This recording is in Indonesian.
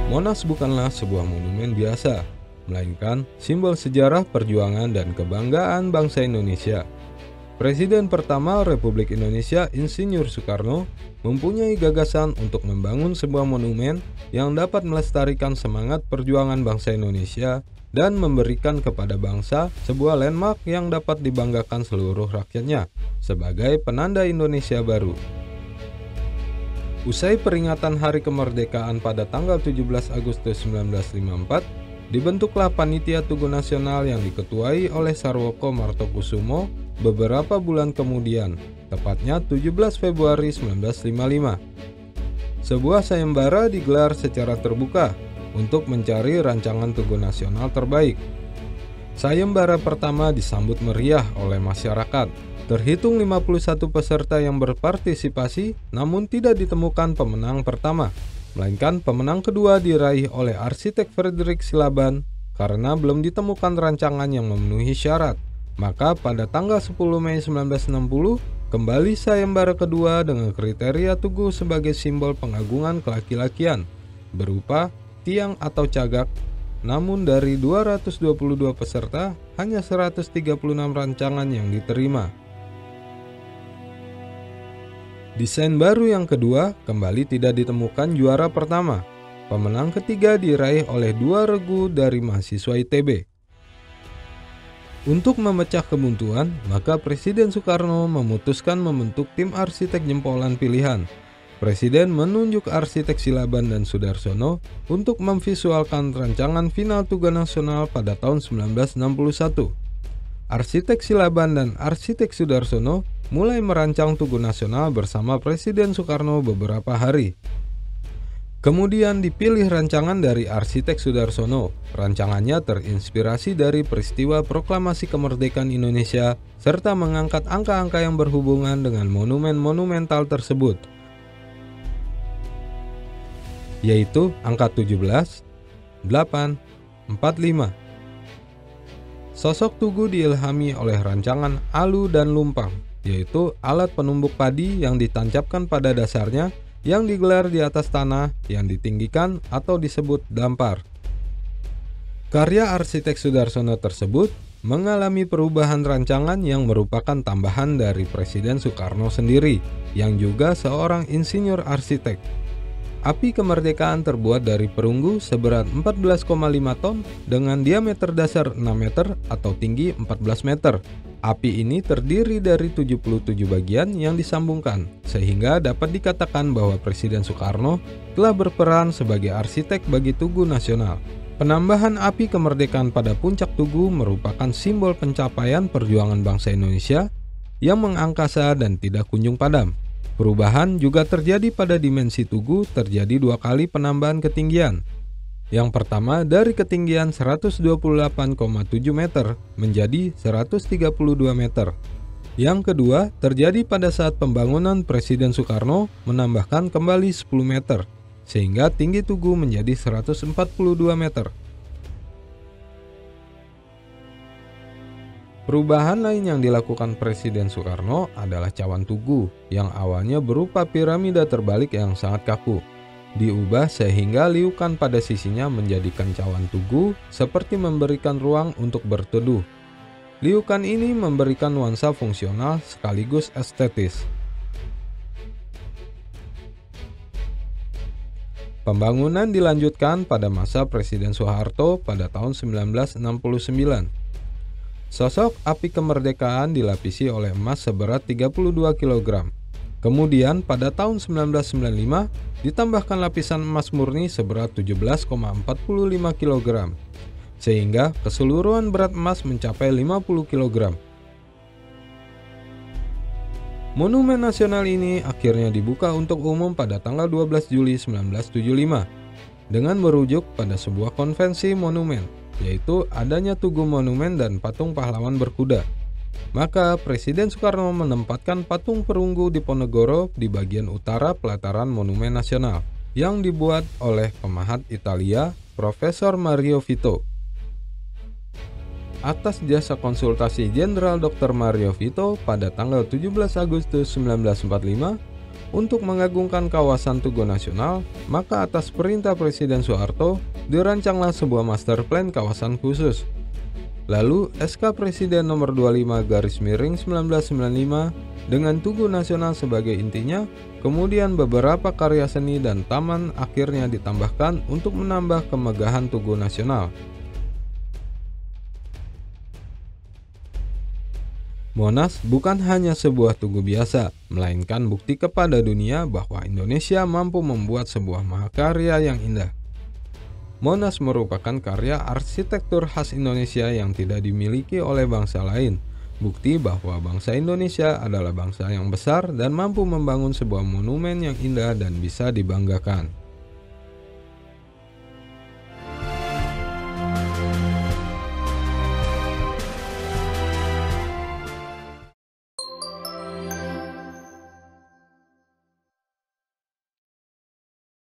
Monas bukanlah sebuah monumen biasa, melainkan simbol sejarah perjuangan dan kebanggaan bangsa Indonesia. Presiden pertama Republik Indonesia, Insinyur Soekarno, mempunyai gagasan untuk membangun sebuah monumen yang dapat melestarikan semangat perjuangan bangsa Indonesia dan memberikan kepada bangsa sebuah landmark yang dapat dibanggakan seluruh rakyatnya sebagai penanda Indonesia baru. Usai peringatan Hari Kemerdekaan pada tanggal 17 Agustus 1954, dibentuklah Panitia Tugu Nasional yang diketuai oleh Sarwoko Martokusumo beberapa bulan kemudian, tepatnya 17 Februari 1955. Sebuah sayembara digelar secara terbuka untuk mencari rancangan Tugu Nasional terbaik. Sayembara pertama disambut meriah oleh masyarakat. Terhitung 51 peserta yang berpartisipasi, namun tidak ditemukan pemenang pertama, melainkan pemenang kedua diraih oleh arsitek Frederick Silaban karena belum ditemukan rancangan yang memenuhi syarat. Maka pada tanggal 10 Mei 1960, kembali sayembara kedua dengan kriteria tugu sebagai simbol pengagungan kelaki-lakian, berupa tiang atau cagak. Namun dari 222 peserta, hanya 136 rancangan yang diterima. Desain baru yang kedua kembali tidak ditemukan juara pertama. Pemenang ketiga diraih oleh 2 regu dari mahasiswa ITB. Untuk memecah kebuntuan, maka Presiden Soekarno memutuskan membentuk tim arsitek jempolan pilihan. Presiden menunjuk arsitek Silaban dan Sudarsono untuk memvisualkan rancangan final Tugu Nasional pada tahun 1961. Arsitek Silaban dan arsitek Sudarsono mulai merancang Tugu Nasional bersama Presiden Soekarno beberapa hari. Kemudian dipilih rancangan dari arsitek Sudarsono. Rancangannya terinspirasi dari peristiwa Proklamasi Kemerdekaan Indonesia serta mengangkat angka-angka yang berhubungan dengan monumen monumental tersebut, yaitu angka 17, 8, 45. Sosok tugu diilhami oleh rancangan alu dan lumpang, yaitu alat penumbuk padi yang ditancapkan pada dasarnya yang digelar di atas tanah yang ditinggikan atau disebut dampar. Karya arsitek Sudarsono tersebut mengalami perubahan rancangan yang merupakan tambahan dari Presiden Soekarno sendiri, yang juga seorang insinyur arsitek. Api kemerdekaan terbuat dari perunggu seberat 14,5 ton dengan diameter dasar 6 meter atau tinggi 14 meter. Api ini terdiri dari 77 bagian yang disambungkan, sehingga dapat dikatakan bahwa Presiden Soekarno telah berperan sebagai arsitek bagi Tugu Nasional. Penambahan api kemerdekaan pada puncak tugu merupakan simbol pencapaian perjuangan bangsa Indonesia yang mengangkasa dan tidak kunjung padam. Perubahan juga terjadi pada dimensi tugu, terjadi 2 kali penambahan ketinggian. Yang pertama dari ketinggian 128,7 meter menjadi 132 meter. Yang kedua terjadi pada saat pembangunan Presiden Soekarno menambahkan kembali 10 meter, sehingga tinggi tugu menjadi 142 meter. Perubahan lain yang dilakukan Presiden Soekarno adalah cawan tugu yang awalnya berupa piramida terbalik yang sangat kaku. Diubah sehingga liukan pada sisinya menjadikan cawan tugu seperti memberikan ruang untuk berteduh. Liukan ini memberikan nuansa fungsional sekaligus estetis. Pembangunan dilanjutkan pada masa Presiden Soeharto pada tahun 1969. Sosok api kemerdekaan dilapisi oleh emas seberat 32 kg. Kemudian pada tahun 1995 ditambahkan lapisan emas murni seberat 17,45 kg, sehingga keseluruhan berat emas mencapai 50 kg. Monumen nasional ini akhirnya dibuka untuk umum pada tanggal 12 Juli 1975 dengan merujuk pada sebuah konvensi monumen, yaitu adanya tugu monumen dan patung pahlawan berkuda. Maka Presiden Soekarno menempatkan patung perunggu di Ponegoro di bagian utara pelataran Monumen Nasional yang dibuat oleh pemahat Italia, Profesor Mario Vito. Atas jasa konsultasi Jenderal Dr. Mario Vito pada tanggal 17 Agustus 1945, Untuk mengagungkan kawasan Tugu Nasional, maka atas perintah Presiden Soeharto, dirancanglah sebuah master plan kawasan khusus. Lalu, SK Presiden nomor 25/1995 dengan Tugu Nasional sebagai intinya, kemudian beberapa karya seni dan taman akhirnya ditambahkan untuk menambah kemegahan Tugu Nasional. Monas bukan hanya sebuah tugu biasa, melainkan bukti kepada dunia bahwa Indonesia mampu membuat sebuah mahakarya yang indah. Monas merupakan karya arsitektur khas Indonesia yang tidak dimiliki oleh bangsa lain. Bukti bahwa bangsa Indonesia adalah bangsa yang besar dan mampu membangun sebuah monumen yang indah dan bisa dibanggakan.